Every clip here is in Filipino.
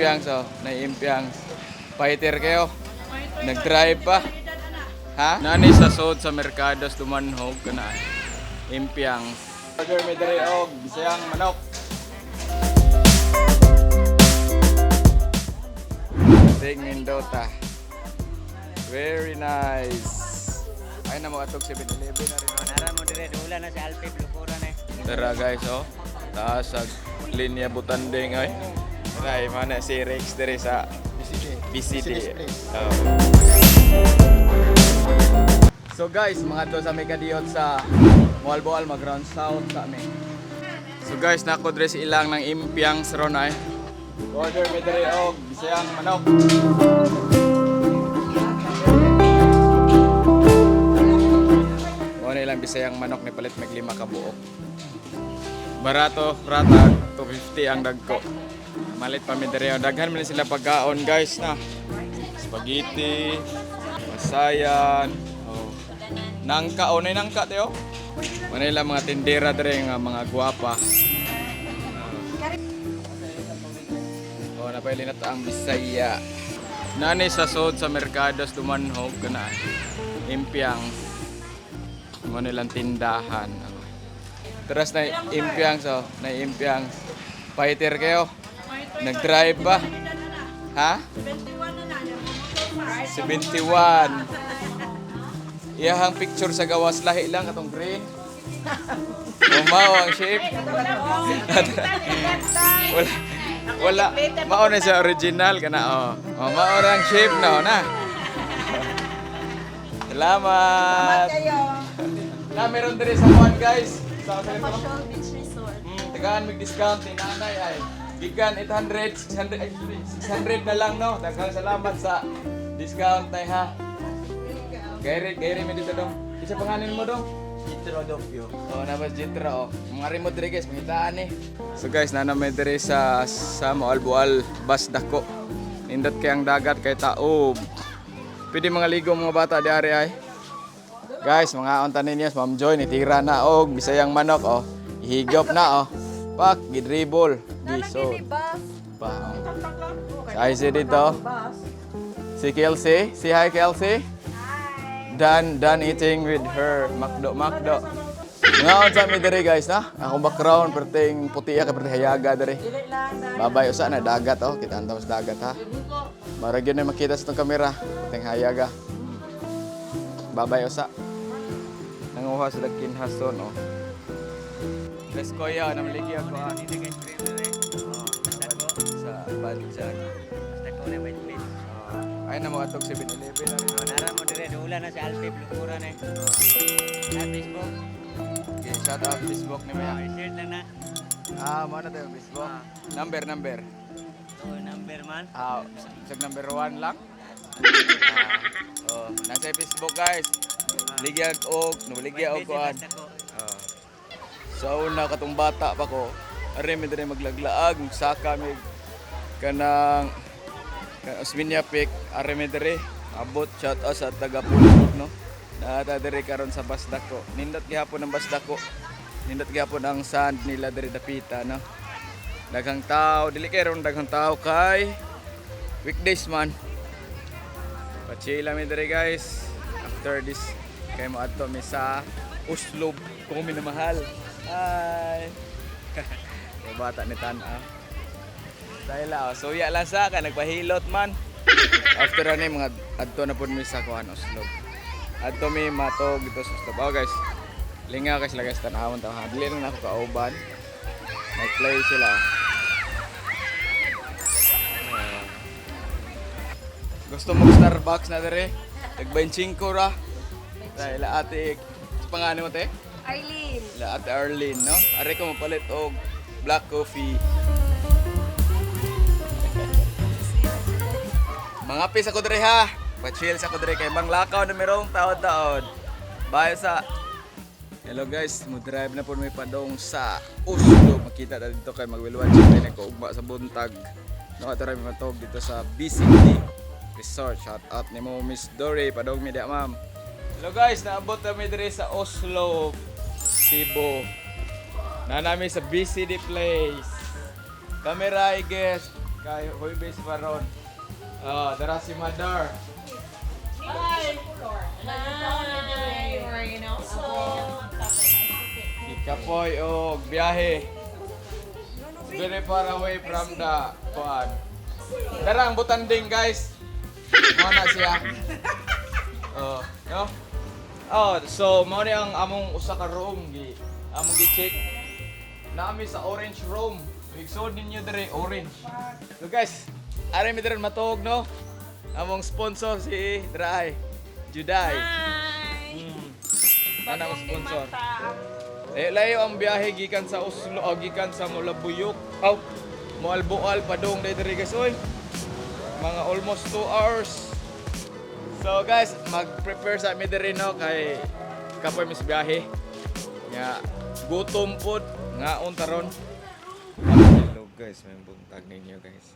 Impiang so, na Impiang. Fighter kayo. Nag-drive pa. Ha? Nani sa sod sa merkados dumanhog kana. Impiang. Order me dere og bisayang manok. Ting Mendota. Very nice. Ay na mo atog 7-Eleven na rin. Nara mo dire dula na sa Alpe Blucuran eh. Tara guys oh. Taas sa linya Butanding ay. Tara mana si Rex dere sa BCD. Oh. So guys, mga to sa Megadiyot sa Moalboal mag-round south sa amin. So guys, nako dre si ilang ng Impiang ron ay. Order me dere og bisayang manok. Ano ilang bisayang manok ni palit meg 5 ka buok. Barato, rata 250 ang dagko. Malit pa mi dere, daghan man sila pagkaon guys na. Spaghetti, masayan, oh. Nangka, oh, nangka tayo. Manila mga tindera dere nga mga gwapa. Oh, napili na ta ang Bisaya. Nani sa sod sa merkados dumanhog kana. Impiang. Manilang tindahan. Teras na Impiang so, na Impiang. Fighter kayo. Nag-drive pa. Ha? 71. Iyahang picture sa gawas lahi lang atong green. Umaw ang shape. Wala. Mao na sa original kana oh. Oh, mao ang shape na. Salamat. Na meron din sa one guys. Sa Passion Beach Resort. tagaan mag-discount ni nanay ay. Gikan 800, 600 na lang no. Daghang salamat sa discount nay ha. Gairi mi dito dong. Isa pangalan mo dong? Jitro Dopio. Oh, nabas Jitra oh. Mga remote diri guys, mangitaan eh. So guys, nanamay diri sa Moalboal bus dako. Nindot kay ang dagat kay taob. Pwede mga ligo mga bata diari ay. Guys, mga unta ninyo, Ma'am Joy nitira na og bisayang manok oh. Ihigop na oh. Pak, gidribble. Giso. Pa. Ay si dito. Si Kelsey. Si hi Kelsey. Done eating with her Macdo. Ngaon sa mi diri guys na. Akong background perting puti ka perting hayaga diri. Babay usa na dagat oh. Kita antam sa dagat ha. Marag yun na makita sa itong kamera. Perting hayaga. Babay usa. Nanguha sa dakin hason oh. Let's go ya, namligi ako ah. Sa Banjag. Basta ko na white plate. Ay na mo atog 7-Eleven na rin. Nara mo dire dula na sa Alpe Blucuran eh. Sa Facebook. Okay, shout out Facebook ni Maya. Share lang na. Mo na tayo Facebook. Number. So number man. Sa number 1 lang. Nasa Facebook guys. Ligyan og, nabaligyan og kuan. Sa una katong bata pa ko, are mi dire maglaglaag, magsaka mi kanang Osminia Peak, are mi dire abot shout out sa taga Pulpok no. Naata dire karon sa Basdako. Nindot gihapon ang Basdako. Nindot gihapon ang sand nila dire dapita no. Daghang tao, dili kay ron daghang tao kay weekdays man. Pachila mi dire guys. After this kay mo adto mi sa Oslo kung minamahal. Ay. Yung bata ni Tana. Dahil oh, suya lang sa ka nagpahilot man. After ani mga adto na pud mi sa kuan Oslo. Adto mi matog dito sa Oslo. Oh guys. Linga ka sila guys tanawon ta ha. Dili na ako kauban. Nag-play sila. Gusto mo Starbucks na dire? Tag-25 ra. Dahil ate pangalan mo te? Eileen. La Ate Arlene, no? Ari ko mapalit og black coffee. Mga pis ako dire ha. Pa-chill sa ako dire kay manglakaw na merong taod-taod. Bayo sa hello guys, mo drive na po may padong sa Oslo. Makita na dito kay magwilwan siya ko ugma sa buntag. No, ato ra mi matog dito sa BCD Resort. Shout out ni mo Miss Dory, padong mi dia ma'am. Hello guys, naabot kami dire sa Oslo, Cebu. Na namin sa BCD place. Camera I guess. Kay Huibis pa ron. Dara si Madar. Hi! We're in also. Ikapoy og biyahe. Very far away from the kuan. Dara ang butanding guys. Mana siya. No? So mao ni ang among usa ka room among gi-check. Naami sa orange room. Igsod ninyo dire orange. So guys, ari mi dire matog no. Among sponsor si Dray. Juday. Anang sponsor. Layo ang biyahe gikan sa Oslo o gikan sa Mulabuyok. Moalboal padong dire guys oy. Mga almost 2 hours. So guys, mag-prepare sa mi dire no kay kapoy mis biyahe. Nya gutom pod nga untaron. Hello guys, may buntag ninyo guys.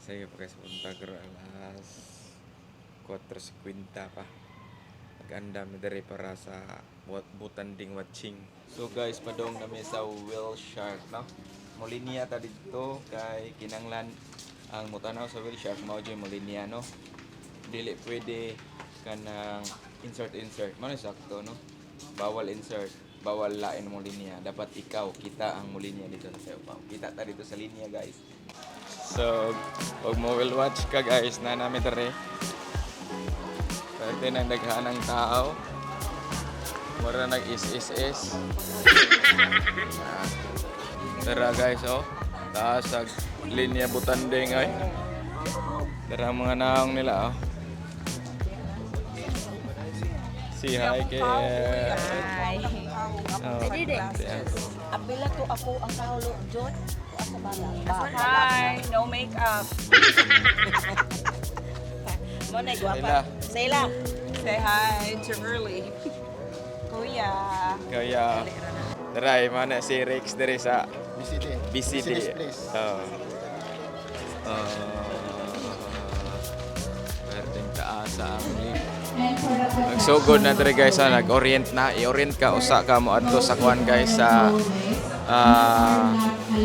Saya pa guys buntag alas 4:50 pa. Maganda mi diri para sa butanding watching. So guys, padong nami sa whale shark no. Molinia ta dito kay kinanglan ang mutanaw sa whale shark mao jay molinia no. Dili pwede kanang insert. Mano sakto no. Bawal insert. Bawal lain mo linya. Dapat ikaw, kita ang mo linya dito sa sayo. Kita ta dito sa linya guys. So, pag mo will watch ka guys, na namin dere. Pwede nang daghan ng tao. Mura nag-is. Tara guys, taas ang linya butanding ay. Tara mga naong nila Si hi kay Hi. Pwede din. Apila to ako ang kaulo, John. Asa bala? Hi. No makeup. Mo na Sila. guwapa. Sila. Say hi to Early. Kuya. Kaya tara mana si Rex dere sa BCD. Pwedeng taas ang lift. Nagsugod na dere guys nag-orient na. I-orient ka usa ka mo adto sa kuan guys sa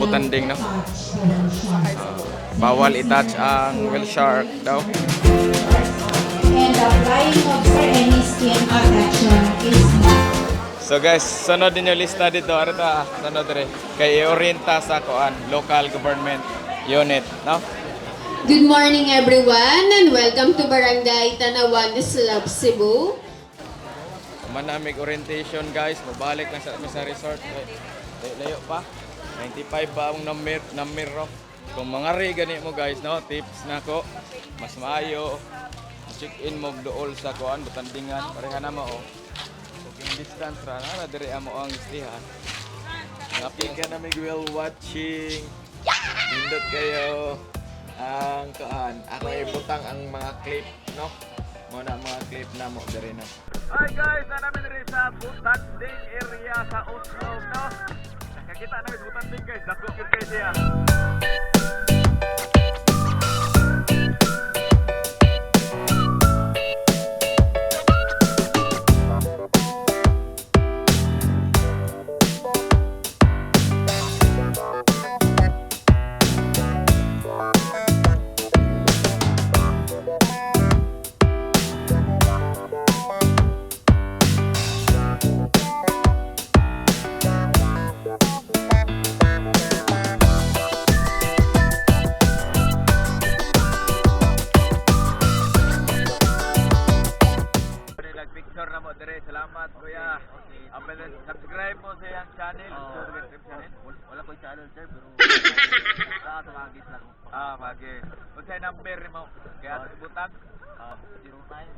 butanding no. Bawal i-touch ang whale shark daw. And applying of for any skin protection is not. So guys, sunod din yung lista dito. Ano ta? Sunod dere. Kay i-orienta sa kuan local government unit, no? Good morning everyone and welcome to Barangay Tanawan, Islab, Cebu. Manamig orientation guys, mabalik lang sa resort. Layo pa. 95 pa ang number ro. Kung mga gani mo guys, no, tips na ko. Mas maayo check in mo dool sa kuan butandingan pareha na mo walking distance ra na diri amo ang istihan. Napin ka na mig whale watching. Nindot kayo ang kuan. Ako ibutang ang mga clip, no? Mo na mga clip na mo diri na. Hi guys, namin diri sa butanding area sa Oslo, no? Nakakita namin butanding guys, dako gyud kay siya. Salamat kuya. Subscribe mo sa iyang channel. Wala ko channel sir, pero tumagis lang. Magi. Kung sa'yo number mo, kaya sa butang.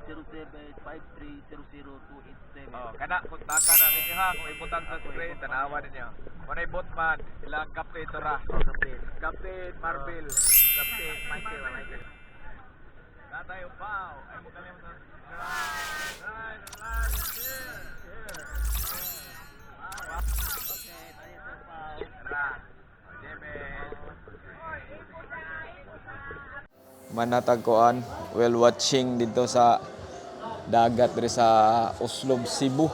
0907530027. Kana, kontakan na ninyo ha. Kung ibutang sa screen, tanawa ninyo. Kung na ibutman, ilang kape ito ra. Captain Marvel. Captain Michael. Tatay Upaw. Ay mo kalimutan. Manatagkoan whale watching dito sa dagat diri sa Oslo, Cebu.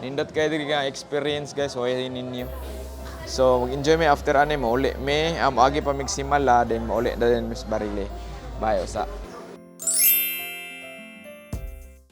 Nindot kayo diri ka experience guys, way ninyo. So mag-enjoy mi after ani mo uli mi agi pa mig simala then mauli na din mis barili. Bayo sa